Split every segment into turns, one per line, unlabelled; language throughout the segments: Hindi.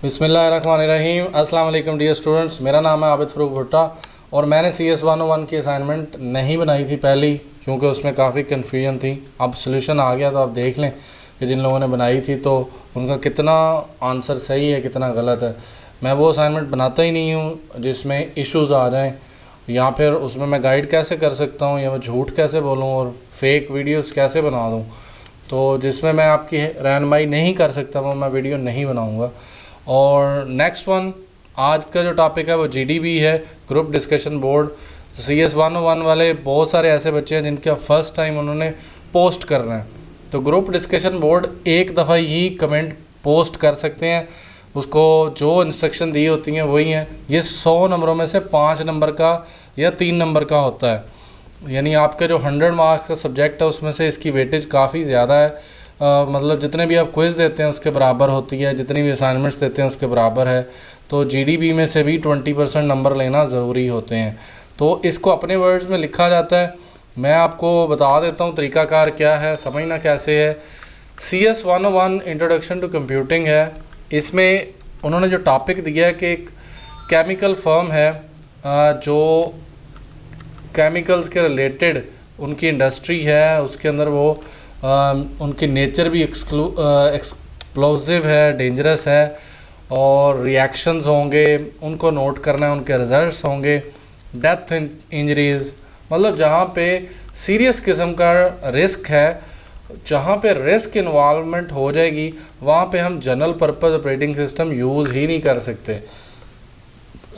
बिस्मिल्लाहिर्रहमानिर्रहीम। अस्सलाम वालेकुम डियर स्टूडेंट्स, मेरा नाम है आबिद फ़रूक भुट्टा और मैंने CS 101 की असाइनमेंट नहीं बनाई थी पहली, क्योंकि उसमें काफ़ी कन्फ्यूजन थी। अब सॉल्यूशन आ गया तो आप देख लें कि जिन लोगों ने बनाई थी तो उनका कितना आंसर सही है, कितना गलत है। मैं वो असाइनमेंट बनाता ही नहीं हूँ जिसमें इश्यूज़ आ जाएँ, या फिर उसमें मैं गाइड कैसे कर सकता हूँ या मैं झूठ कैसे बोलूँ और फेक वीडियोस कैसे बना दूँ। तो जिसमें मैं आपकी रहनुमाई नहीं कर सकता वो मैं वीडियो नहीं बनाऊँगा। और नेक्स्ट वन, आज का जो टॉपिक है वो GDB है, ग्रुप डिस्कशन बोर्ड। CS 101 वाले बहुत सारे ऐसे बच्चे हैं जिनका फ़र्स्ट टाइम उन्होंने पोस्ट करना है, तो ग्रुप डिस्कशन बोर्ड एक दफ़ा ही कमेंट पोस्ट कर सकते हैं। उसको जो इंस्ट्रक्शन दी होती हैं वही हैं। ये 100 नंबरों में से 5 नंबर का या 3 नंबर का होता है, यानी आपके जो 100 मार्क्स का सब्जेक्ट है उसमें से इसकी वेटेज काफ़ी ज़्यादा है। मतलब जितने भी आप क्विज़ देते हैं उसके बराबर होती है, जितनी भी असाइनमेंट्स देते हैं उसके बराबर है। तो GDB में से भी 20% नंबर लेना ज़रूरी होते हैं। तो इसको अपने वर्ड्स में लिखा जाता है। मैं आपको बता देता हूँ तरीक़ाकार क्या है, समझना कैसे है। CS 101 इंट्रोडक्शन टू कंप्यूटिंग है। इसमें उन्होंने जो टॉपिक दिया है कि एक केमिकल फर्म है जो केमिकल्स के रिलेटेड उनकी इंडस्ट्री है, उसके अंदर वो उनकी नेचर भी एक्सप्लोसिव है, डेंजरस है, और रिएक्शंस होंगे उनको नोट करना है, उनके रिजल्ट्स होंगे, डेथ इंजरीज़, मतलब जहाँ पे सीरियस किस्म का रिस्क है, जहाँ पे रिस्क इन्वॉल्वमेंट हो जाएगी वहाँ पे हम general purpose operating system use ही नहीं कर सकते।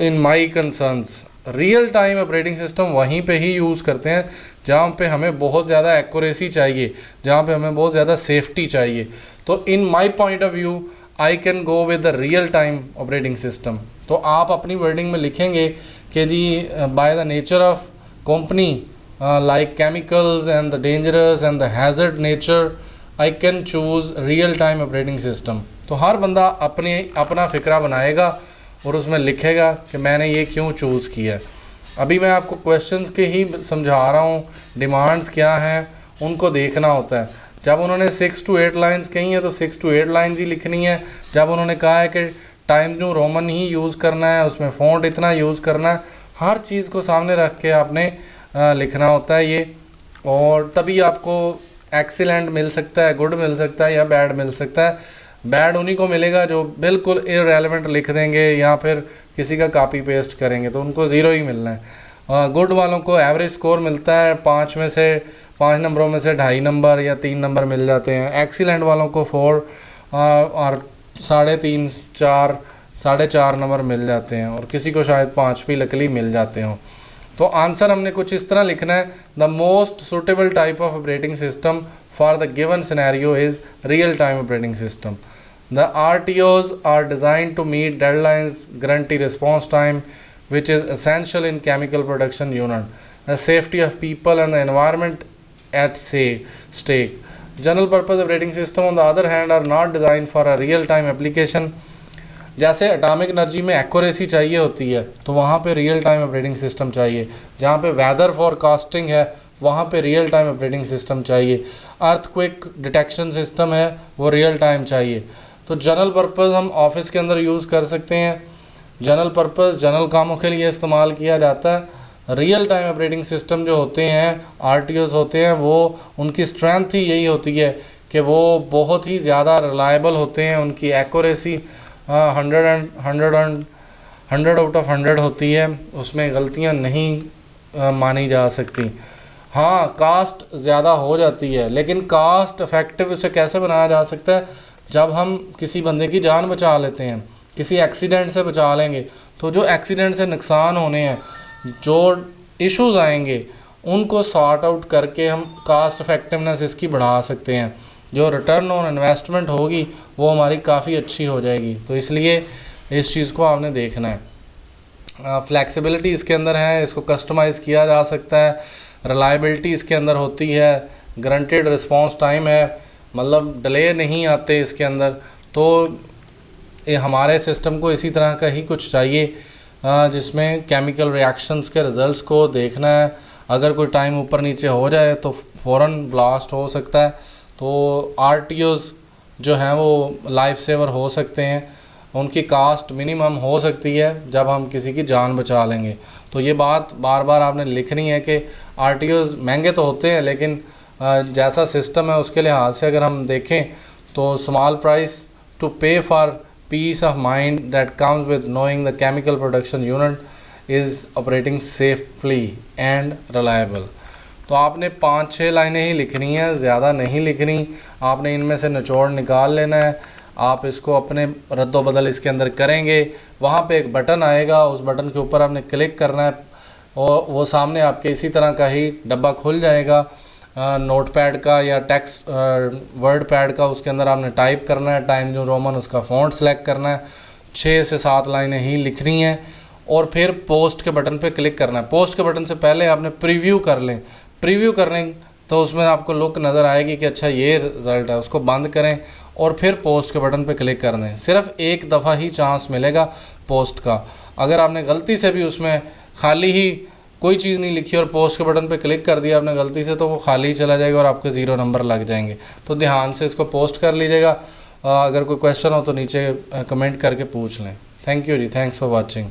In my concerns real time operating system वहीं पे ही यूज़ करते हैं जहाँ पे हमें बहुत ज़्यादा एक्यूरेसी चाहिए, जहाँ पे हमें बहुत ज़्यादा सेफ्टी चाहिए। तो in my point of view I can go with the real time operating system. तो आप अपनी वर्डिंग में लिखेंगे कि जी by the nature of company like chemicals and the dangerous and the hazard nature I can choose real time operating system. तो हर बंदा अपना फ़िक्रा बनाएगा और उसमें लिखेगा कि मैंने ये क्यों चूज़ किया। अभी मैं आपको क्वेश्चंस के ही समझा रहा हूँ, डिमांड्स क्या हैं उनको देखना होता है। जब उन्होंने 6 to 8 लाइंस कही हैं तो 6 to 8 लाइंस ही लिखनी है। जब उन्होंने कहा है कि टाइम न्यू रोमन ही यूज़ करना है, उसमें फ़ॉन्ट इतना यूज़ करना है, हर चीज़ को सामने रख के आपने लिखना होता है ये, और तभी आपको एक्सीलेंट मिल सकता है, गुड मिल सकता है या बैड मिल सकता है। बैड उन्हीं को मिलेगा जो बिल्कुल इररेलेवेंट लिख देंगे या फिर किसी का कॉपी पेस्ट करेंगे, तो उनको ज़ीरो ही मिलना है। गुड वालों को एवरेज स्कोर मिलता है, 5 नंबरों में से 2.5 नंबर या 3 नंबर मिल जाते हैं। एक्सीलेंट वालों को 4 और 3.5 4 4.5 नंबर मिल जाते हैं, और किसी को शायद 5 भी लकली मिल जाते हों। तो आंसर हमने कुछ इस तरह लिखना है, the most suitable type of operating system for the given scenario is real-time operating system. The RTOs are designed to meet deadlines, guarantee response time, which is essential in chemical production unit. The safety of people and the environment at stake. General purpose operating system on the other hand are not designed for a real-time application. जैसे एटॉमिक एनर्जी में एक्यूरेसी चाहिए होती है तो वहाँ पे रियल टाइम ऑपरेटिंग सिस्टम चाहिए। जहाँ पे वेदर फॉरकास्टिंग है वहाँ पे रियल टाइम ऑपरेटिंग सिस्टम चाहिए। अर्थक्वेक डिटेक्शन सिस्टम है वो रियल टाइम चाहिए। तो जनरल पर्पस हम ऑफिस के अंदर यूज़ कर सकते हैं, जनरल पर्पस जनरल कामों के लिए इस्तेमाल किया जाता है। रियल टाइम ऑपरेटिंग सिस्टम जो होते हैं, RTOs होते हैं, वो उनकी स्ट्रेंथ ही यही होती है कि वो बहुत ही ज़्यादा रिलायबल होते हैं। उनकी एक्यूरेसी 100 आउट ऑफ 100 होती है, उसमें गलतियाँ नहीं मानी जा सकती। हाँ, कास्ट ज़्यादा हो जाती है, लेकिन कास्ट इफ़ेक्टिव उसे कैसे बनाया जा सकता है, जब हम किसी बंदे की जान बचा लेते हैं, किसी एक्सीडेंट से बचा लेंगे, तो जो एक्सीडेंट से नुकसान होने हैं, जो इश्यूज़ आएंगे, उनको सॉर्ट आउट करके हम कास्ट इफ़ेक्टिवनेस इसकी बढ़ा सकते हैं। जो रिटर्न ऑन इन्वेस्टमेंट होगी वो हमारी काफ़ी अच्छी हो जाएगी। तो इसलिए इस चीज़ को आपने देखना है। फ्लैक्सिबिलिटी इसके अंदर है, इसको कस्टमाइज़ किया जा सकता है। रिलायबिलिटी इसके अंदर होती है, गारंटेड रिस्पांस टाइम है, मतलब डिले नहीं आते इसके अंदर। तो ये हमारे सिस्टम को इसी तरह का ही कुछ चाहिए जिसमें केमिकल रिएक्शंस के रिज़ल्ट्स को देखना है। अगर कोई टाइम ऊपर नीचे हो जाए तो फ़ौरन ब्लास्ट हो सकता है। तो RTOs जो हैं वो लाइफ सेवर हो सकते हैं। उनकी कास्ट मिनिमम हो सकती है जब हम किसी की जान बचा लेंगे। तो ये बात बार बार आपने लिखनी है कि RTOs महंगे तो होते हैं, लेकिन जैसा सिस्टम है उसके लिहाज से अगर हम देखें तो स्मॉल प्राइस टू पे for piece of mind that comes with knowing the chemical production unit is operating safely and reliable. तो आपने 5-6 लाइनें ही लिखनी हैं, ज़्यादा नहीं लिखनी। आपने इनमें से निचोड़ निकाल लेना है। आप इसको अपने रद्दोबदल इसके अंदर करेंगे, वहाँ पे एक बटन आएगा, उस बटन के ऊपर आपने क्लिक करना है और वो सामने आपके इसी तरह का ही डब्बा खुल जाएगा नोटपैड का या टेक्स्ट वर्ड पैड का। उसके अंदर आपने टाइप करना है टाइम न्यू रोमन, उसका फ़ॉन्ट सेलेक्ट करना है, 6 से 7 लाइनें ही लिखनी हैं और फिर पोस्ट के बटन पे क्लिक करना है। पोस्ट के बटन से पहले आपने प्रीव्यू कर लें। प्रीव्यू करने तो उसमें आपको लुक नज़र आएगी कि अच्छा ये रिज़ल्ट है, उसको बंद करें और फिर पोस्ट के बटन पे क्लिक कर दें। सिर्फ एक दफ़ा ही चांस मिलेगा पोस्ट का। अगर आपने गलती से भी उसमें खाली ही कोई चीज़ नहीं लिखी और पोस्ट के बटन पे क्लिक कर दिया आपने गलती से, तो वो खाली ही चला जाएगा और आपके 0 नंबर लग जाएंगे। तो ध्यान से इसको पोस्ट कर लीजिएगा। अगर कोई क्वेश्चन हो तो नीचे कमेंट करके पूछ लें। Thank you ji, thanks for watching.